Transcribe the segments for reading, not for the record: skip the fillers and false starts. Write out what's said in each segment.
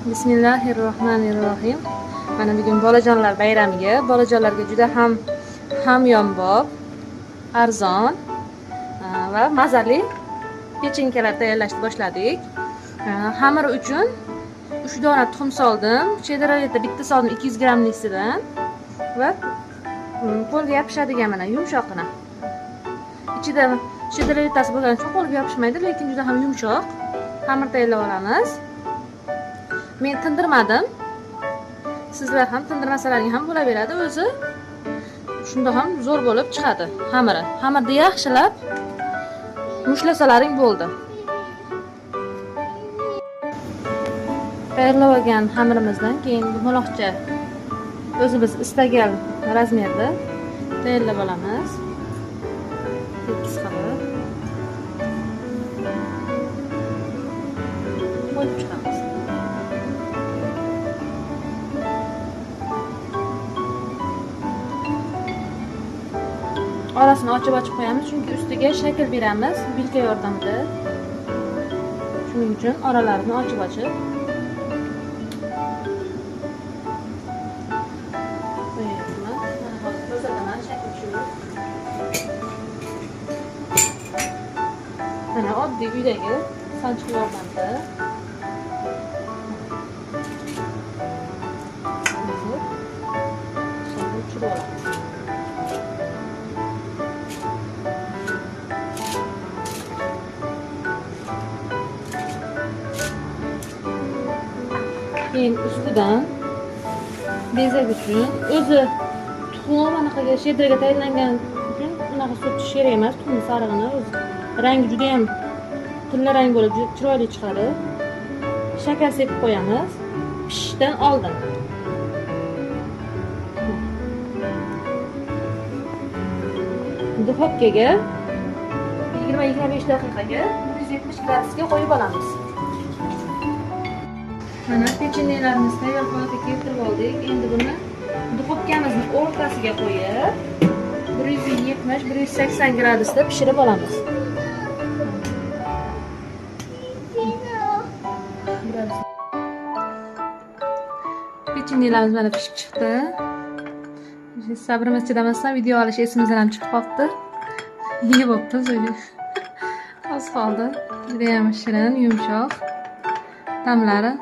Bismillahirrohmanirrohim. Mana bugun bolajonlar bayramiga, bolajonlarga juda ham hamyonbop, arzon va mazali pechenkalar tayyorlashni boshladik. Xamir uchun 3 dona tuxum soldim. Chedroletda bitta soldim 200 grammlisidan va qo'lga yopishadigan mana yumshoqgina. Ichida chedroletasi bo'lgani uchun qo'lga yopishmaydi, lekin juda ham yumshoq. Xamir tayyorlab olamiz. Men tindirmadim. Sizlar ham tindirmasalaring ham bo'laveradi, o'zi shunda ham zo'r bo'lib chiqadi xamiri. Xamirni yaxshilab mushlasalaring bo'ldi. Tayyorlab olgan xamirimizdan keyin mo'loqcha o'zimiz istagan razmerda tayyorlab olamiz. Tekis qilib qo'yib chiqamiz. Orasini ochib qo'yamiz, chunki ustiga shakl beramiz vilka yordamida. Shuning uchun oralarini ochib qo'yamiz. Mana hozir ko'rsataman shakl shu. Mana oddiy uydagi sanchiq yordamida. Shakl tushirib olamiz. Keyin ustidan bezak uchun o'zi tuxum anaqaga shedraga tayyorlangan uchun unaqa surtish kerak emas. Tuxum sarig'ini o'zi rangi juda ham tilla rang bo'lib chiroyli chiqadi. Shakar sepib qo'yamiz pishishdan oldin. Duxovkaga 20-25 daqiqaga 170 gradusga qo'yib olamiz. Mana pechenyelarimizni tayyor holatga keltirib oldik. Endi buni duxovkamizni o'rtasiga qo'yib 170-180 gradusda pishirib olamiz. Pechenyelarimiz mana pishib chiqdi. Sabrimiz chidamasdan video olish esimizdan ham chiqib qoldi. Yeb bo'pti o'zi. Az qoldi. Juda ham shirin, yumshoq. Ta'mlari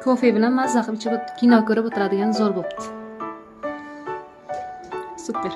kofe bilan mazza qilib ichib kino ko'rib o'tiradigan zo'r bo'pti. Super.